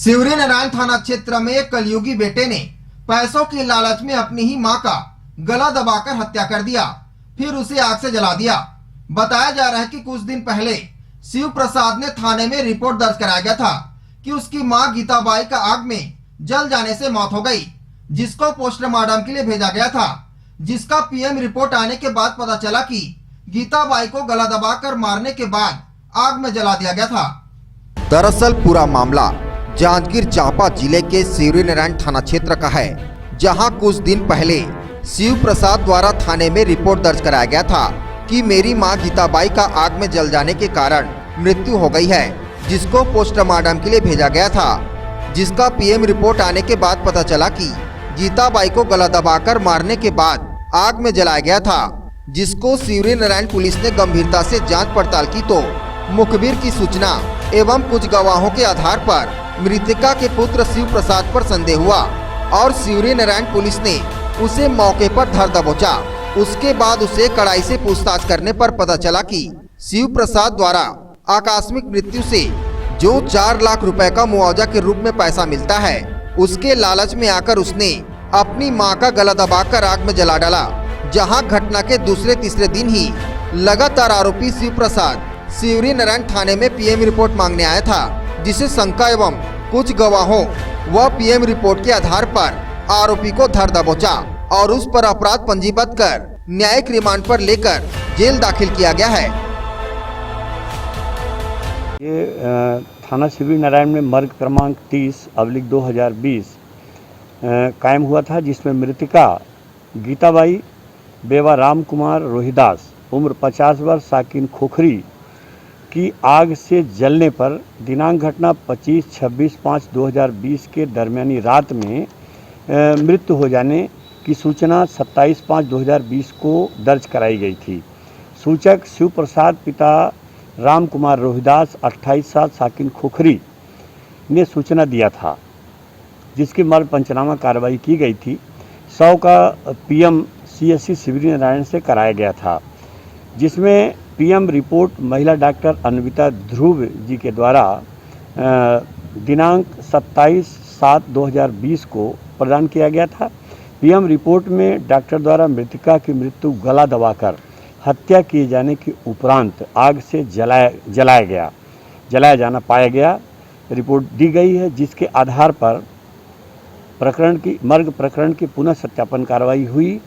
सिवरी नारायण थाना क्षेत्र में कलयुगी बेटे ने पैसों की लालच में अपनी ही मां का गला दबाकर हत्या कर दिया, फिर उसे आग से जला दिया। बताया जा रहा है कि कुछ दिन पहले शिव प्रसाद ने थाने में रिपोर्ट दर्ज कराया गया था कि उसकी मां गीताबाई का आग में जल जाने से मौत हो गई, जिसको पोस्टमार्टम के लिए भेजा गया था। जिसका पीएम रिपोर्ट आने के बाद पता चला कि गीताबाई को गला दबाकर मारने के बाद आग में जला दिया गया था। दरअसल पूरा मामला जांजगीर चांपा जिले के सिवरी नारायण थाना क्षेत्र का है, जहां कुछ दिन पहले शिव प्रसाद द्वारा थाने में रिपोर्ट दर्ज कराया गया था कि मेरी मां गीताबाई का आग में जल जाने के कारण मृत्यु हो गई है, जिसको पोस्टमार्टम के लिए भेजा गया था। जिसका पीएम रिपोर्ट आने के बाद पता चला कि गीताबाई को गला दबाकर मारने के बाद आग में जलाया गया था, जिसको सिवरी नारायण पुलिस ने गंभीरता से जांच पड़ताल की तो मुखबिर की सूचना एवं कुछ गवाहों के आधार पर मृतका के पुत्र शिव प्रसाद पर संदेह हुआ और सिवरी नारायण पुलिस ने उसे मौके पर धर दबोचा। उसके बाद उसे कड़ाई से पूछताछ करने पर पता चला कि शिव प्रसाद द्वारा आकस्मिक मृत्यु से जो 4 लाख रुपए का मुआवजा के रूप में पैसा मिलता है, उसके लालच में आकर उसने अपनी मां का गला दबाकर आग में जला डाला। जहां घटना के दूसरे तीसरे दिन ही लगातार आरोपी शिव प्रसाद सिवरी नारायण थाने में पीएम रिपोर्ट मांगने आया था, जिसे शंका एवं कुछ गवाहों व पीएम रिपोर्ट के आधार पर आरोपी को धर दबोचा और उस पर अपराध पंजीबद्ध कर न्यायिक रिमांड पर लेकर जेल दाखिल किया गया है। ये थाना सिवरी नारायण में मर्ग क्रमांक 30/2020 कायम हुआ था, जिसमें मृतका गीताबाई बेवा राम कुमार रोहिदास उम्र 50 वर्ष साकिन खोखरी की आग से जलने पर दिनांक घटना 25-26-5-2020 के दरमियानी रात में मृत्यु हो जाने की सूचना 27-5-2020 को दर्ज कराई गई थी। सूचक शिव प्रसाद पिता राम कुमार रोहिदास 28 साल साकिन खोखरी ने सूचना दिया था, जिसकी मर्ग पंचनामा कार्रवाई की गई थी। 100 का पीएम सीएससी सिवरी नारायण से कराया गया था, जिसमें पीएम रिपोर्ट महिला डॉक्टर अन्विता ध्रुव जी के द्वारा दिनांक 27/7/2020 को प्रदान किया गया था। पीएम रिपोर्ट में डॉक्टर द्वारा मृतका की मृत्यु गला दबाकर हत्या किए जाने के उपरांत आग से जलाया जाना पाया गया रिपोर्ट दी गई है, जिसके आधार पर मर्ग प्रकरण की पुनः सत्यापन कार्रवाई हुई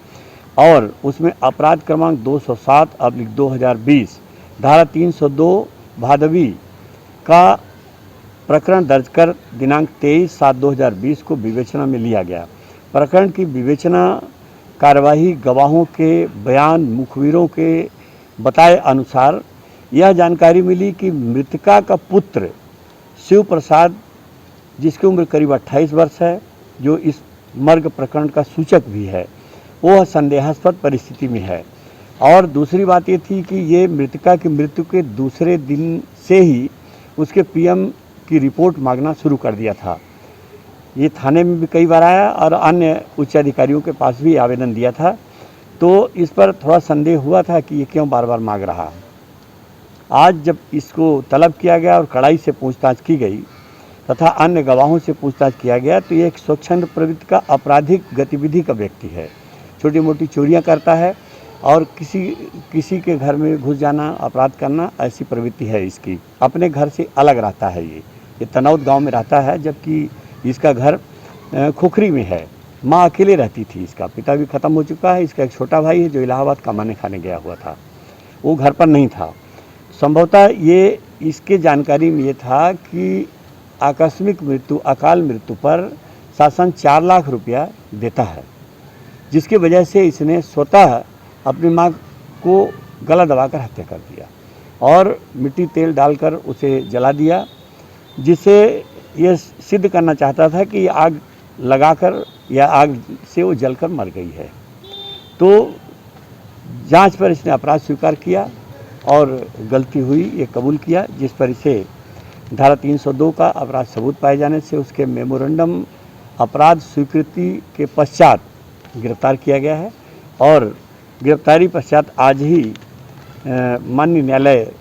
और उसमें अपराध क्रमांक 207/2020 धारा 302 भादवी का प्रकरण दर्ज कर दिनांक 23/7/2020 को विवेचना में लिया गया। प्रकरण की विवेचना कार्यवाही गवाहों के बयान मुखबिरों के बताए अनुसार यह जानकारी मिली कि मृतका का पुत्र शिव प्रसाद, जिसकी उम्र करीब 28 वर्ष है, जो इस मर्ग प्रकरण का सूचक भी है, वह संदेहास्पद परिस्थिति में है। और दूसरी बात ये थी कि ये मृतका की मृत्यु के दूसरे दिन से ही उसके पीएम की रिपोर्ट मांगना शुरू कर दिया था। ये थाने में भी कई बार आया और अन्य उच्च अधिकारियों के पास भी आवेदन दिया था, तो इस पर थोड़ा संदेह हुआ था कि ये क्यों बार बार मांग रहा। आज जब इसको तलब किया गया और कड़ाई से पूछताछ की गई तथा अन्य गवाहों से पूछताछ किया गया, तो ये एक स्वच्छंद प्रवृत्ति का आपराधिक गतिविधि का व्यक्ति है। छोटी मोटी चोरियां करता है और किसी के घर में घुस जाना, अपराध करना, ऐसी प्रवृत्ति है इसकी। अपने घर से अलग रहता है। ये तनौद गांव में रहता है, जबकि इसका घर खोखरी में है। माँ अकेले रहती थी, इसका पिता भी ख़त्म हो चुका है। इसका एक छोटा भाई है जो इलाहाबाद कमाने खाने गया हुआ था, वो घर पर नहीं था। संभवतः ये इसके जानकारी में ये था कि आकस्मिक मृत्यु, अकाल मृत्यु पर शासन 4 लाख रुपया देता है, जिसकी वजह से इसने स्वतः अपनी मां को गला दबाकर हत्या कर दिया और मिट्टी तेल डालकर उसे जला दिया, जिसे यह सिद्ध करना चाहता था कि आग लगाकर या आग से वो जलकर मर गई है। तो जांच पर इसने अपराध स्वीकार किया और गलती हुई ये कबूल किया, जिस पर इसे धारा 302 का अपराध सबूत पाए जाने से उसके मेमोरेंडम अपराध स्वीकृति के पश्चात गिरफ्तार किया गया है और गिरफ्तारी पश्चात आज ही माननीय न्यायालय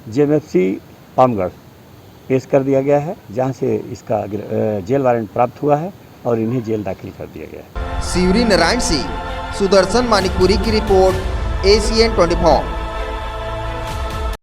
जेएमएफसी पामगढ़ पेश कर दिया गया है, जहां से इसका जेल वारंट प्राप्त हुआ है और इन्हें जेल दाखिल कर दिया गया है। सिवरी नारायण सिंह, सुदर्शन मानिकपुरी की रिपोर्ट, ACN 24।